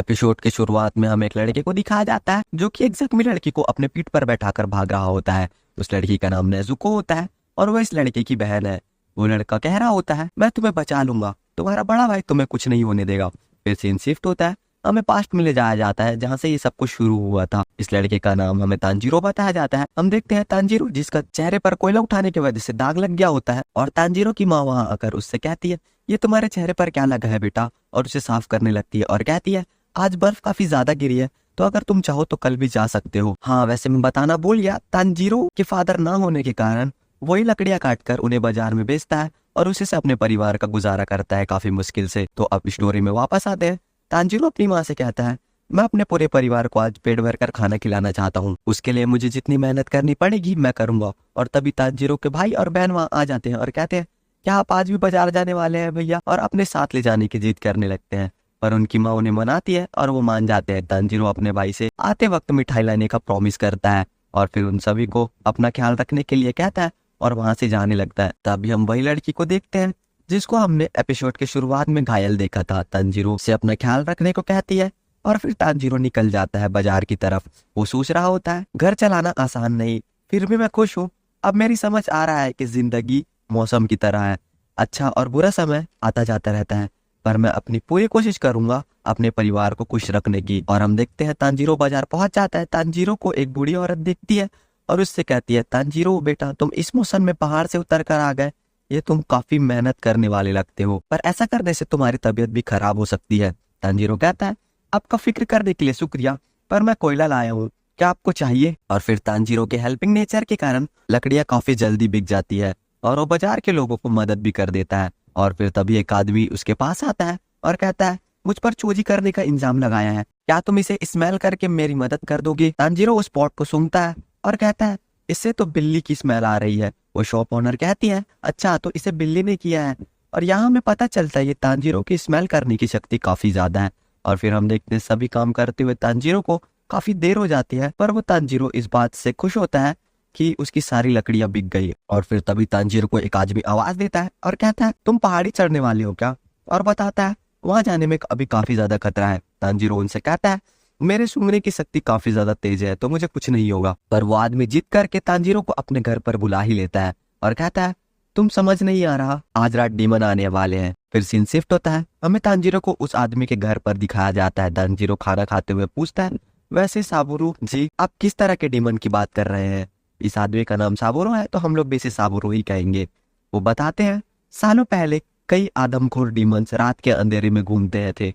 Episode की शुरुआत में हमें एक लड़के को दिखाया जाता है जो कि एक जख्मी लड़की को अपने पीठ पर बैठाकर भाग रहा होता है। उस लड़की का नाम नेजुको होता है और वह इस लड़के की बहन है। वो लड़का कह रहा होता है, मैं तुम्हें बचा लूंगा, तुम्हारा बड़ा भाई तुम्हें कुछ नहीं होने देगा। फिर सीन शिफ्ट होता है, हमें पास्ट में ले जाया जाता है जहाँ से ये सब कुछ शुरू हुआ था। इस लड़के का नाम हमें तांजीरो बताया जाता है। हम देखते हैं तांजीरो जिसका चेहरे पर कोयला उठाने की वजह से दाग लग गया होता है और तांजीरो की माँ वहाँ आकर उससे कहती है, ये तुम्हारे चेहरे पर क्या लगा है बेटा, और उसे साफ करने लगती है और कहती है, आज बर्फ काफी ज्यादा गिरी है तो अगर तुम चाहो तो कल भी जा सकते हो। हाँ वैसे मैं बताना भूल गया, तांजीरो के फादर ना होने के कारण वही लकड़ियां काटकर उन्हें बाजार में बेचता है और उसी से अपने परिवार का गुजारा करता है काफी मुश्किल से। तो अब स्टोरी में वापस आते हैं। तांजीरो अपनी माँ से कहता है, मैं अपने पूरे परिवार को आज पेट भर कर खाना खिलाना चाहता हूँ, उसके लिए मुझे जितनी मेहनत करनी पड़ेगी मैं करूंगा। और तभी तांजीरो के भाई और बहन वहाँ आ जाते हैं और कहते हैं, क्या आप आज भी बाजार जाने वाले हैं भैया, और अपने साथ ले जाने की जिद करने लगते हैं। पर उनकी माँ उन्हें मनाती है और वो मान जाते हैं। तांजीरो अपने भाई से आते वक्त मिठाई लाने का प्रॉमिस करता है और फिर उन सभी को अपना ख्याल रखने के लिए कहता है और वहां से जाने लगता है। तभी हम वही लड़की को देखते हैं जिसको हमने एपिसोड के शुरुआत में घायल देखा था। तांजीरो से अपना ख्याल रखने को कहती है और फिर तांजीरो निकल जाता है बाजार की तरफ। वो सोच रहा होता है, घर चलाना आसान नहीं, फिर भी मैं खुश हूँ। अब मेरी समझ आ रहा है कि जिंदगी मौसम की तरह है, अच्छा और बुरा समय आता जाता रहता है, पर मैं अपनी पूरी कोशिश करूंगा अपने परिवार को खुश रखने की। और हम देखते हैं तांजीरो बाजार पहुंच जाता है। तांजीरो को एक बूढ़ी औरत दिखती है और उससे कहती है, तांजीरो बेटा तुम इस मौसम में पहाड़ से उतर कर आ गए, ये तुम काफी मेहनत करने वाले लगते हो, पर ऐसा करने से तुम्हारी तबीयत भी खराब हो सकती है। तांजीरो कहता है, आपका फिक्र करने के लिए शुक्रिया, पर मैं कोयला लाया हूँ, क्या आपको चाहिए। और फिर तांजीरो के हेल्पिंग नेचर के कारण लकड़ियां काफी जल्दी बिक जाती है और वो बाजार के लोगों को मदद भी कर देता है। और फिर तभी एक आदमी उसके पास आता है और कहता है, मुझ पर चोरी करने का इल्जाम लगाया है, क्या तुम इसे स्मेल करके मेरी मदद कर दोगे। तांजीरो उस पॉट को सूंघता है और कहता है, इससे तो बिल्ली की स्मेल आ रही है। वो शॉप ओनर कहती है, अच्छा तो इसे बिल्ली ने किया है। और यहाँ हमें पता चलता है ये तांजीरो की स्मेल करने की शक्ति काफी ज्यादा है। और फिर हम देखते हैं सभी काम करते हुए तांजीरो को काफी देर हो जाती है, पर वो तांजीरो इस बात से खुश होता है कि उसकी सारी लकड़ियां बिक गई। और फिर तभी तांजीरो को एक आदमी आवाज देता है और कहता है, तुम पहाड़ी चढ़ने वाले हो क्या, और बताता है वहां जाने में अभी काफी ज्यादा खतरा है। तांजीरो उनसे कहता है, मेरे सूंघने की शक्ति काफी ज्यादा तेज है तो मुझे कुछ नहीं होगा। पर वो आदमी जिद करके तांजीरो को अपने घर पर बुला ही लेता है और कहता है, तुम समझ नहीं आ रहा, आज रात डीमन आने वाले हैं। फिर सीन शिफ्ट होता है, हमें तांजीरो को उस आदमी के घर पर दिखाया जाता है। तांजीरो खाना खाते हुए पूछता है, वैसे साबुरु जी आप किस तरह के डीमन की बात कर रहे हैं। इस आदमी का नाम साबुरु है तो हम लोग भी इसे साबुरु ही कहेंगे। वो बताते हैं, सालों पहले कई आदमखोर डीमंस रात के अंधेरे में घूमते थे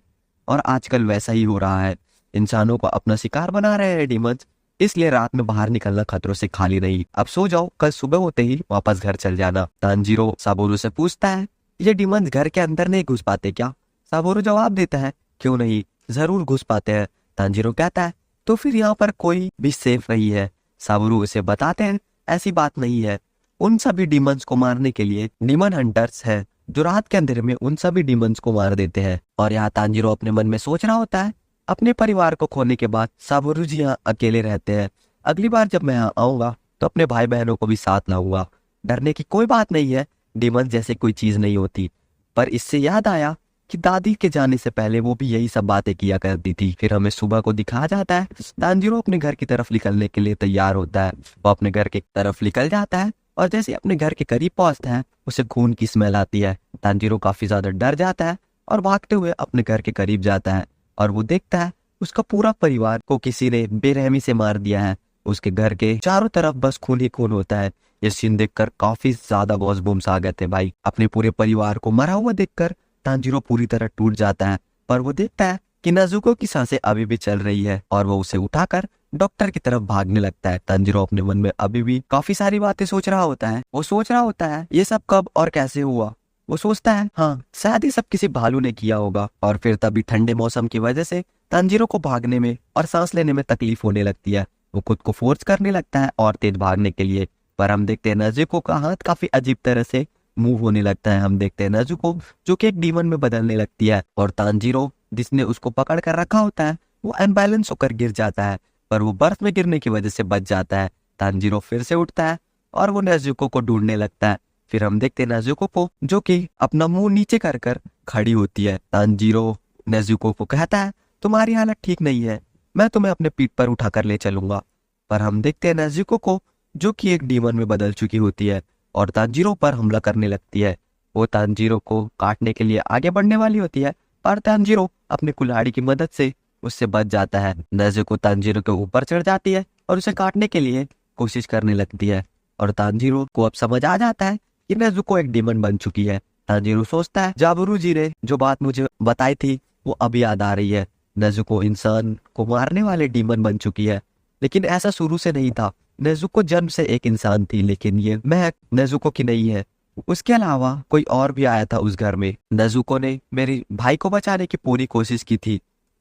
और आजकल वैसा ही हो रहा है। इंसानों को अपना शिकार बना रहे हैं डीमंस, इसलिए रात में बाहर निकलना खतरों से खाली नहीं। अब सो जाओ, कल सुबह होते ही वापस घर चल जाना। तांजीरो साबुरु से पूछता है, ये डीमंस घर के अंदर नहीं घुस पाते क्या। साबुरु जवाब देता है, क्यों नहीं, जरूर घुस पाते हैं। तांजीरो कहता है, तो फिर यहाँ पर कोई भी सेफ नहीं है। साबुरु उसे बताते हैं, ऐसी बात नहीं है, उन सभी डीमंस को मारने के लिए डीमन हंटर्स है जो रात के अंधेरे में उन सभी डीमंस को मार देते हैं। और यहाँ तांजीरो अपने मन में सोच रहा होता है, अपने परिवार को खोने के बाद साबुरु जी यहाँ अकेले रहते हैं, अगली बार जब मैं यहाँ आऊंगा तो अपने भाई बहनों को भी साथ लाऊंगा। डरने की कोई बात नहीं है, डीमंस जैसे कोई चीज नहीं होती। पर इससे याद आया कि दादी के जाने से पहले वो भी यही सब बातें किया करती थी। फिर हमें सुबह को दिखाया जाता है, तांजीरो अपने घर की तरफ निकलने के लिए तैयार होता है। वो अपने घर की तरफ निकल जाता है और जैसे अपने घर के करीब पहुंचता है उसे खून की स्मेल आती है। तांजीरो काफी ज्यादा डर जाता है और भागते हुए अपने घर के करीब जाता है और वो देखता है उसका पूरा परिवार को किसी ने बेरहमी से मार दिया है। उसके घर के चारों तरफ बस खून ही खून होता है। ये सीन देखकर काफी ज्यादा गॉसबम्स आ गए थे भाई। अपने पूरे परिवार को मरा हुआ देखकर तांजीरो पूरी तरह टूट जाता है, पर वो देखता है कि नेजुको की सांसें अभी भी चल रही है और वो उसे उठाकर डॉक्टर की तरफ भागने लगता है। तांजीरो अपने मन में अभी भी काफी सारी बातें सोच रहा होता है। वो सोच रहा होता है ये सब कब और कैसे हुआ। वो सोचता है, हाँ शायद ये सब किसी भालू ने किया होगा। और फिर तभी ठंडे मौसम की वजह से तांजीरो को भागने में और सांस लेने में तकलीफ होने लगती है। वो खुद को फोर्स करने लगता है और तेज भागने के लिए, पर हम देखते हैं नेजुको का हाथ काफी अजीब तरह से मूव होने लगता है। हम देखते हैं नेजुको जो कि एक डीमन में बदलने लगती है और तांजीरो जिसने उसको पकड़ कर रखा होता है वो अनबैलेंस होकर गिर जाता है, पर वो बर्फ में गिरने की वजह से बच जाता है। तांजीरो फिर से उठता है और वो नेजुको को ढूंढने लगता है। फिर हम देखते हैं नेजुको को जो कि अपना मुंह नीचे कर कर खड़ी होती है। तांजीरो नेजुको को कहता है, तुम्हारी हालत ठीक नहीं है, मैं तुम्हें अपने पीठ पर उठाकर ले चलूंगा। पर हम देखते हैं नेजुको को, जो कि एक डीमन में बदल चुकी होती है और तांजीरो पर हमला करने लगती है। वो तांजीरो को काटने के लिए आगे बढ़ने वाली होती है, पर तांजीरो अपने कुल्हाड़ी की मदद से उससे बच जाता है। नेजुको तांजीरो के ऊपर चढ़ जाती है और उसे काटने के लिए कोशिश करने लगती है, और तांजीरो को अब समझ आ जाता है कि नेजुको एक डीमन बन चुकी है। तांजीरो सोचता है, जाबुरू जी ने जो बात मुझे बताई थी वो अब याद आ रही है। नेजुको इंसान को मारने वाले डीमन बन चुकी है, लेकिन ऐसा शुरू से नहीं था। नेजुको जन्म से एक इंसान थी, लेकिन ये महक नेजुको की नहीं है। उसके अलावा कोई और भी आया था उस घर में। नेजुको ने मेरे भाई को बचाने की पूरी कोशिश की थी,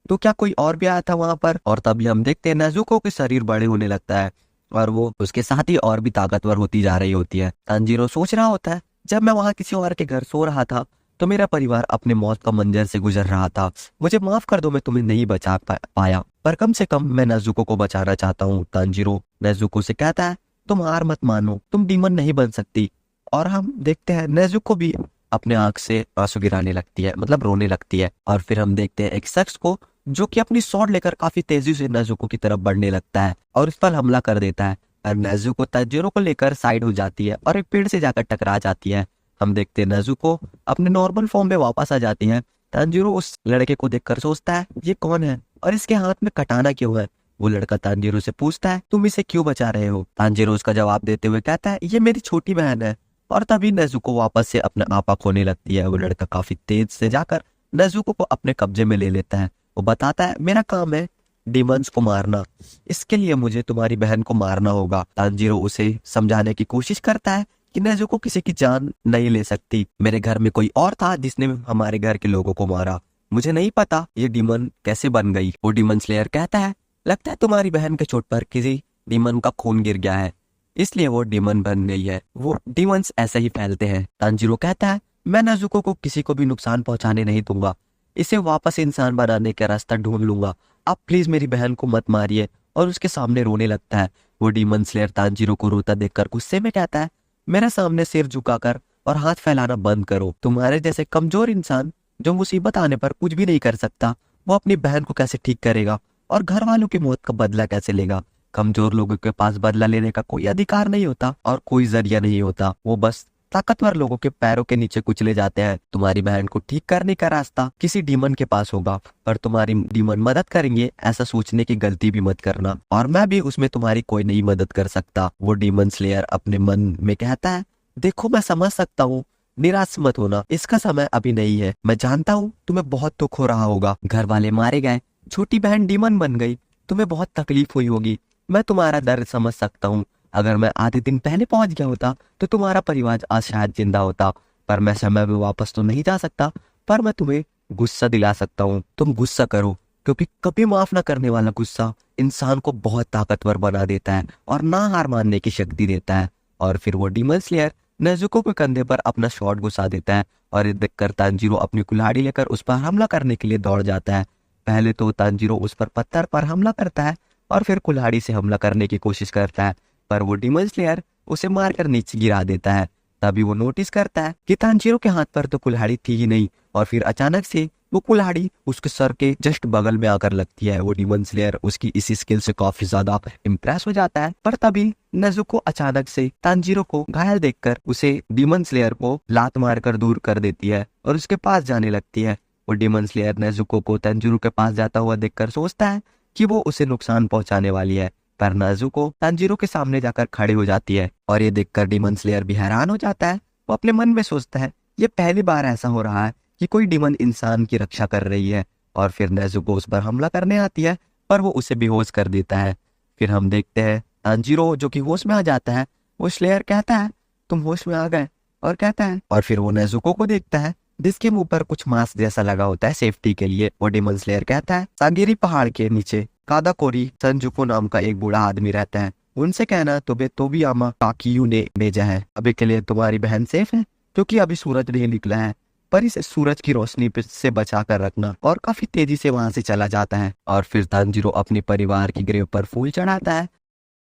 तो क्या कोई और भी आया था वहां पर? और तभी हम देखते हैं नेजुको के शरीर बड़े होने लगता है और वो उसके साथ ही और भी ताकतवर होती जा रही होती है। तांजीरो सोच रहा होता है, जब मैं वहां किसी और के घर सो रहा था तो मेरा परिवार अपने मौत का मंजर से गुजर रहा था। मुझे माफ कर दो, मैं तुम्हें नहीं बचा पाया, पर कम से कम मैं नेजुको को बचाना चाहता हूँ। तांजीरो नेजुको से कहता है, तुम हार मत मानो, तुम डीमन नहीं बन सकती। और हम देखते हैं नेजुको भी अपने आंख से आंसू गिराने लगती है, मतलब रोने लगती है। और फिर हम देखते हैं एक शख्स को जो कि अपनी स्वॉर्ड लेकर काफी तेजी से नेजुको की तरफ बढ़ने लगता है और इस पर हमला कर देता है। और नेजुको तांजीरो को लेकर साइड हो जाती है और एक पेड़ से जाकर टकरा जाती है। हम देखते हैं नेजुको अपने नॉर्मल फॉर्म में वापस आ जाती है। तांजीरो उस लड़के को देखकर सोचता है, ये कौन है और इसके हाथ में कटाना क्यों है? वो लड़का तांजीरो से पूछता है, तुम इसे क्यों बचा रहे हो? तांजीरो उसका जवाब देते हुए कहता है, ये मेरी छोटी बहन है। और तभी नेजुको वापस से अपना आपा खोने लगती है। वो लड़का काफी तेज से जाकर नेजुको को अपने कब्जे में ले लेता है। वो बताता है, मेरा काम है डीमंस को मारना, इसके लिए मुझे तुम्हारी बहन को मारना होगा। तांजीरो उसे समझाने की कोशिश करता है कि नेजुको किसी की जान नहीं ले सकती। मेरे घर में कोई और था जिसने हमारे घर के लोगों को मारा, मुझे नहीं पता ये डीमन कैसे बन गई। वो डीमन स्लेयर कहता है, लगता है तुम्हारी बहन के चोट पर किसी डीमन का खून गिर गया है, इसलिए वो डीमन बन गई है। वो डीमंस ऐसे ही फैलते हैं। तांजीरो कहता है, मैं नेजुको को किसी को भी नुकसान पहुंचाने नहीं दूंगा, इसे वापस इंसान बनाने का रास्ता ढूंढ लूंगा। आप प्लीज मेरी बहन को मत मारिए। और उसके सामने रोने लगता है। वो डीमन स्लेयर तांजीरो को रोता देखकर गुस्से में कहता है, मेरे सामने सिर झुकाकर और हाथ फैलाना बंद करो। तुम्हारे जैसे कमजोर इंसान जो मुसीबत आने पर कुछ भी नहीं कर सकता, वो अपनी बहन को कैसे ठीक करेगा और घर वालों की मौत का बदला कैसे लेगा? कमजोर लोगों के पास बदला लेने का कोई अधिकार नहीं होता और कोई जरिया नहीं होता, वो बस ताकतवर लोगों के पैरों के नीचे कुचले जाते हैं। तुम्हारी बहन को ठीक करने का रास्ता किसी डीमन के पास होगा, पर तुम्हारी डीमन मदद करेंगे ऐसा सोचने की गलती भी मत करना, और मैं भी उसमें तुम्हारी कोई नहीं मदद कर सकता। वो डीमन स्लेयर अपने मन में कहता है, देखो मैं समझ सकता हूँ, निराश मत होना, इसका समय अभी नहीं है। मैं जानता हूँ तुम्हें बहुत दुख हो रहा होगा, घर वाले मारे गए, छोटी बहन डीमन बन गई, तुम्हें बहुत तकलीफ हुई होगी। मैं तुम्हारा दर्द समझ सकता हूँ। अगर मैं आधे दिन पहले पहुंच गया होता तो तुम्हारा परिवार आज शायद जिंदा होता, पर मैं समय में वापस तो नहीं जा सकता, पर मैं तुम्हें गुस्सा दिला सकता हूँ। तुम गुस्सा करो, क्योंकि कभी माफ ना करने वाला गुस्सा इंसान को बहुत ताकतवर बना देता है और ना हार मानने की शक्ति देता है। और फिर वो डीमन स्लेयर नेजुको के कंधे पर अपना शॉट घुसा देता है और ये देखकर तांजीरो अपनी कुल्हाड़ी लेकर उस पर हमला करने के लिए दौड़ जाता है। पहले तो तांजीरो उस पर पत्थर पर हमला करता है और फिर कुल्हाड़ी से हमला करने की कोशिश करता है, पर वो डीमन स्लेयर उसे मारकर नीचे गिरा देता है। तभी वो नोटिस करता है कि तांजीरो के हाथ पर तो कुल्हाड़ी थी ही नहीं, और फिर अचानक से वो कुल्हाड़ी उसके सर के जस्ट बगल में आकर लगती है। वो डीमन स्लेयर उसकी इसी स्किल से काफी ज्यादा इम्प्रेस हो जाता है, पर तभी नेजुको अचानक से तांजीरो को घायल देखकर उसे डीमन स्लेयर को लात मारकर दूर कर देती है और उसके पास जाने लगती है। वो डीमन स्लेयर नेजुको को तांजीरो के पास जाता हुआ देखकर सोचता है कि वो उसे नुकसान पहुंचाने वाली है, पर नेजुको तांजीरो के सामने जाकर खड़े हो जाती है और ये देखकर डीमन स्लेयर भी हैरान हो जाता है। वो अपने मन में सोचता है, ये पहली बार ऐसा हो रहा है कि कोई डीमन इंसान की रक्षा कर रही है। और फिर नेजुको उस पर हमला करने आती है, पर वो उसे बेहोश कर देता है। फिर हम देखते हैं तांजीरो जो कि होश में आ जाता है। वो स्लेयर कहता है, तुम होश में आ गए, और कहता है, और फिर वो नेजुको को देखता है जिसके मुंह पर कुछ मास्क जैसा लगा होता है सेफ्टी के लिए। वो डीमन स्लेयर कहता है, सागिरी पहाड़ के नीचे कादाकोरी संजुको नाम का एक बूढ़ा आदमी रहता है, उनसे कहना तुम्हें तोबियामा काकियू ने भेजा है। अभी के लिए तुम्हारी बहन सेफ है, क्योंकि अभी सूरज नहीं निकला है, पर इसे सूरज की रोशनी से बचा कर रखना। और काफी तेजी से वहां से चला जाता है। और फिर तांजीरो अपने परिवार की ग्रेव पर फूल चढ़ाता है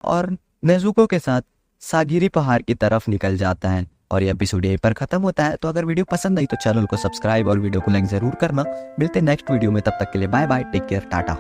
और नेजुको के साथ सागिरी पहाड़ की तरफ निकल जाता है। और ये एपिसोड यहीं पर खत्म होता है। तो अगर वीडियो पसंद आई तो चैनल को सब्सक्राइब और वीडियो को लाइक जरूर करना। मिलते हैं नेक्स्ट वीडियो में, तब तक के लिए bye bye, take care, Tata.